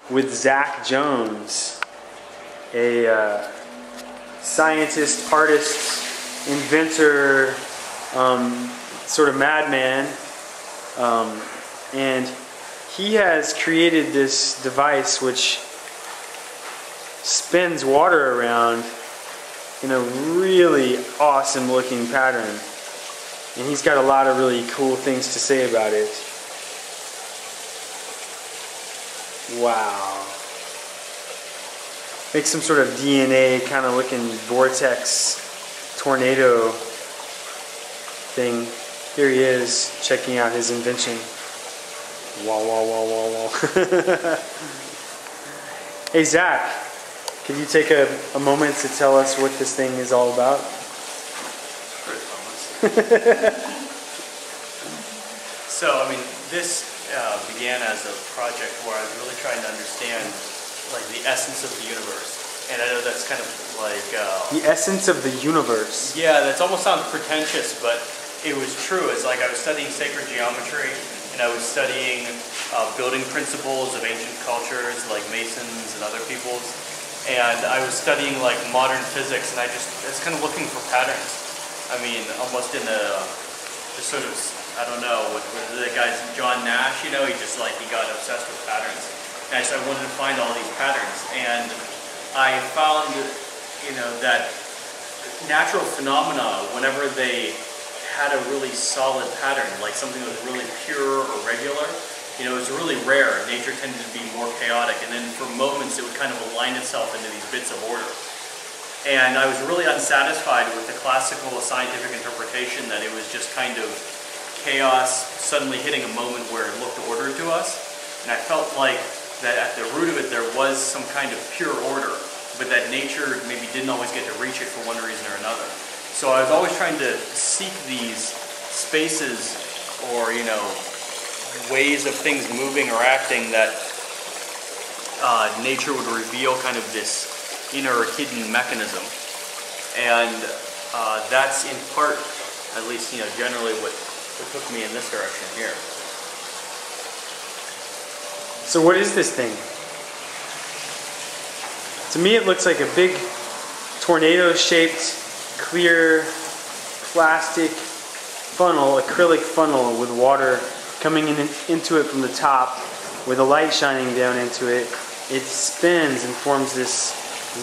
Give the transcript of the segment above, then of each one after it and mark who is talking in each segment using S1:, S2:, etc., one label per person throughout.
S1: with Zack Jones, a scientist, artist, inventor, sort of madman, and he has created this device which spins water around in a really awesome looking pattern, and he's got a lot of really cool things to say about it. Wow. Makes some sort of DNA kind of looking vortex tornado thing. Here he is checking out his invention. Wow, wow, wow, wow, wow. Hey Zach, could you take a moment to tell us what this thing is all about?
S2: So, I mean, this began as a project where I was really trying to understand, like, the essence of the universe. And I know that's kind of like...
S1: the essence of the universe?
S2: Yeah, that almost sounds pretentious, but it was true. It's like I was studying sacred geometry, and I was studying building principles of ancient cultures, like Masons and other peoples. And I was studying, like, modern physics, and I was kind of looking for patterns. I mean, almost in the sort of... I don't know, with the guy's John Nash, you know, he got obsessed with patterns. And so I wanted to find all these patterns. And I found, you know, that natural phenomena, whenever they had a really solid pattern, like something that was really pure or regular, you know, it was really rare. Nature tended to be more chaotic. And then for moments, it would kind of align itself into these bits of order. And I was really unsatisfied with the classical scientific interpretation that it was just kind of chaos suddenly hitting a moment where it looked ordered to us, and I felt like that at the root of it there was some kind of pure order, but that nature maybe didn't always get to reach it for one reason or another. So I was always trying to seek these spaces or, you know, ways of things moving or acting that nature would reveal kind of this inner hidden mechanism, and that's in part, at least, you know, generally what took me in this direction here.
S1: So what is this thing? To me it looks like a big tornado-shaped, clear, plastic funnel, acrylic funnel with water coming into it from the top with a light shining down into it. It spins and forms this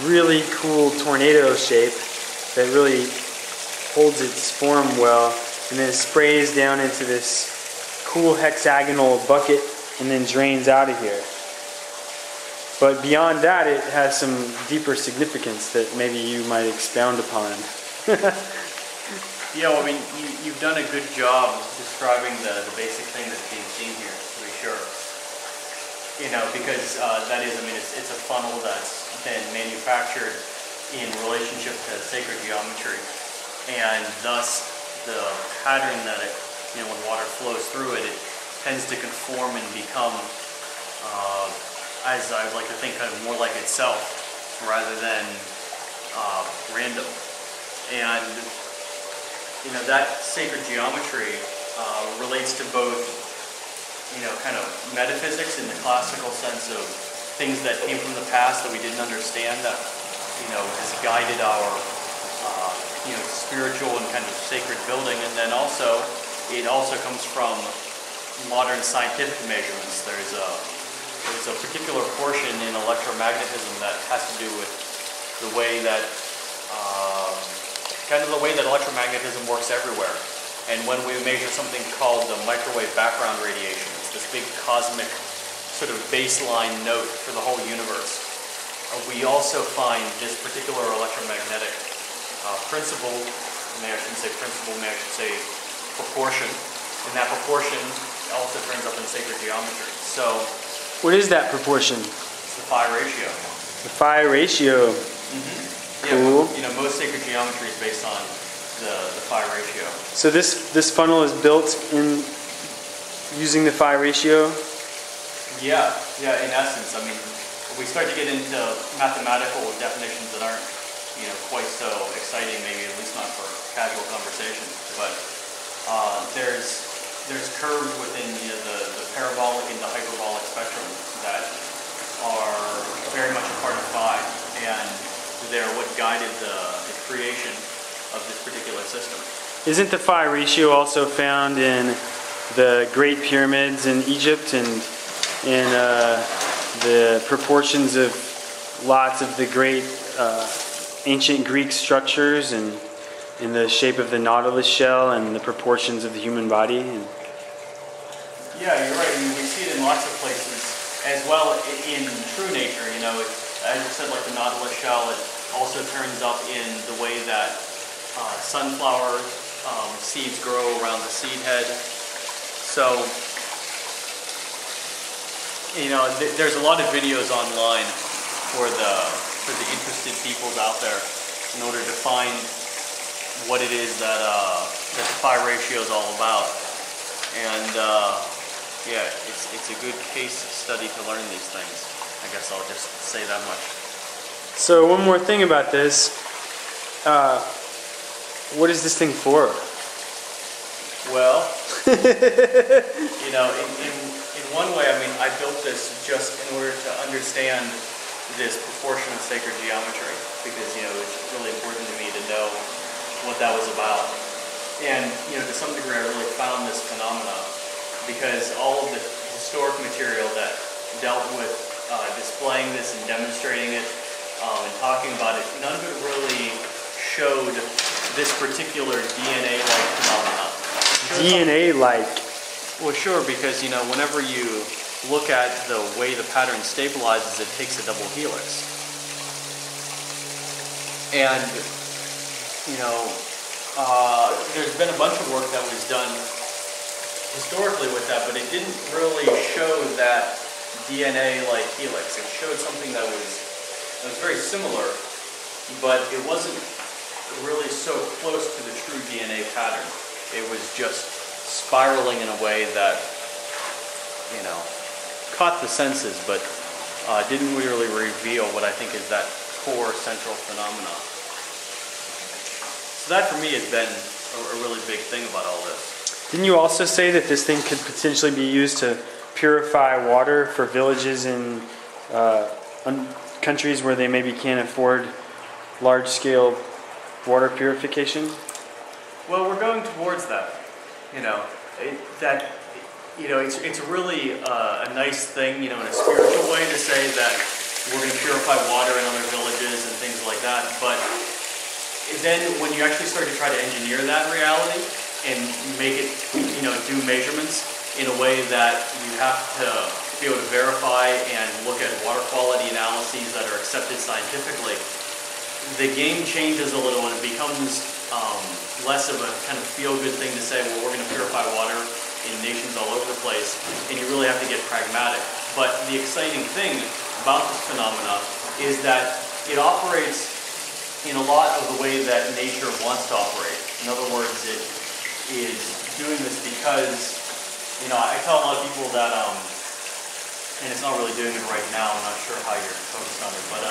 S1: really cool tornado shape that really holds its form well, and then it sprays down into this cool hexagonal bucket and then drains out of here. But beyond that, it has some deeper significance that maybe you might expound upon.
S2: Yeah, well, I mean, you've done a good job describing the basic thing that's being seen here, to be sure. You know, because that is, I mean, it's a funnel that's been manufactured in relationship to sacred geometry, and thus the pattern that it, you know, when water flows through it, it tends to conform and become, as I would like to think, kind of more like itself rather than random. And, you know, that sacred geometry relates to both, you know, kind of metaphysics in the classical sense of things that came from the past that we didn't understand, that, you know, has guided our you know, spiritual and kind of sacred building, and then also, it also comes from modern scientific measurements. There's a particular portion in electromagnetism that has to do with the way that, kind of the way that electromagnetism works everywhere. And when we measure something called the microwave background radiation, it's this big cosmic sort of baseline note for the whole universe. We also find this particular electromagnetic principle, maybe I shouldn't say principle, maybe I should say proportion, and that proportion also turns up in sacred geometry. So,
S1: what is that proportion?
S2: It's the phi ratio.
S1: The phi ratio.
S2: Mm-hmm.
S1: Cool.
S2: Yeah, you know, most sacred geometry is based on the phi ratio.
S1: So this funnel is built in using the phi ratio?
S2: Yeah, in essence. I mean, we start to get into mathematical definitions that aren't, you know, quite so exciting, maybe at least not for casual conversation. But there's curves within, you know, the parabolic and the hyperbolic spectrum that are very much a part of phi, and they're what guided the creation of this particular system.
S1: Isn't the phi ratio also found in the Great Pyramids in Egypt and in the proportions of lots of the great ancient Greek structures and in the shape of the nautilus shell and the proportions of the human body?
S2: Yeah, you're right. I mean, we see it in lots of places, as well in true nature. You know, as you said, like the nautilus shell, it also turns up in the way that sunflower seeds grow around the seed head. So, you know, there's a lot of videos online for the interested peoples out there in order to find what it is that the phi ratio is all about. And yeah, it's a good case study to learn these things. I guess I'll just say that much.
S1: So one more thing about this. What is this thing for?
S2: Well, you know, in one way, I mean, I built this just in order to understand this proportion of sacred geometry, because, you know, it's really important to me to know what that was about. And, you know, to some degree, I really found this phenomena because all of the historic material that dealt with displaying this and demonstrating it and talking about it, none of it really showed this particular DNA-like phenomena.
S1: DNA-like?
S2: Well, sure, because, you know, whenever you look at the way the pattern stabilizes, it takes a double helix. And, you know, there's been a bunch of work that was done historically with that, but it didn't really show that DNA-like helix. It showed something that was very similar, but it wasn't really so close to the true DNA pattern. It was just spiraling in a way that, you know, caught the senses, but didn't really reveal what I think is that core central phenomena. So that for me has been a really big thing about all this.
S1: Didn't you also say that this thing could potentially be used to purify water for villages in countries where they maybe can't afford large-scale water purification?
S2: Well, we're going towards that. You know, it's really a nice thing, you know, in a spiritual way to say that we're going to purify water in other villages and things like that. But then when you actually start to try to engineer that reality and make it, you know, do measurements in a way that you have to be able to verify and look at water quality analyses that are accepted scientifically, the game changes a little and it becomes less of a kind of feel-good thing to say, well, we're going to purify water in nations all over the place, and you really have to get pragmatic. But the exciting thing about this phenomena is that it operates in a lot of the way that nature wants to operate. In other words, it is doing this because, you know, I tell a lot of people that, and it's not really doing it right now, I'm not sure how you're focused on it, but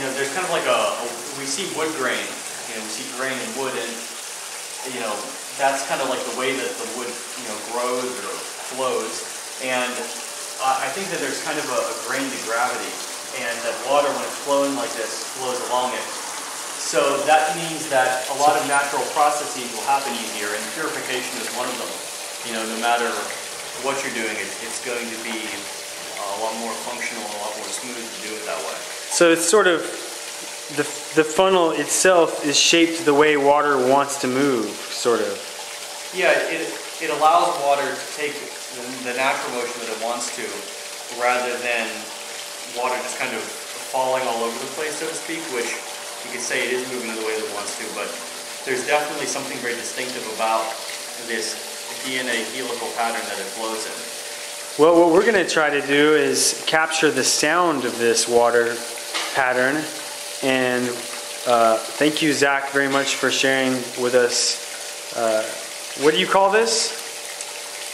S2: you know, there's kind of like we see wood grain, you know, we see grain in wood, and, you know, that's kind of like the way that the wood, you know, grows or flows, and I think that there's kind of a grain to gravity, and that water, when it's flowing like this, flows along it. So that means that a lot of natural processes will happen easier, and purification is one of them. You know, no matter what you're doing, it's going to be a lot more functional and a lot more smooth to do it that way.
S1: So it's sort of, the funnel itself is shaped the way water wants to move, sort of.
S2: Yeah, it allows water to take the natural motion that it wants to, rather than water just kind of falling all over the place, so to speak, which you could say it is moving the way that it wants to, but there's definitely something very distinctive about this DNA helical pattern that it flows in.
S1: Well, what we're going to try to do is capture the sound of this water pattern, and thank you, Zach, very much for sharing with us. What do you call this?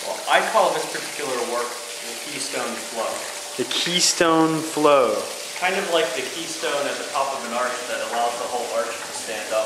S2: Well, I call this particular work the keystone flow.
S1: The keystone flow.
S2: Kind of like the keystone at the top of an arch that allows the whole arch to stand up.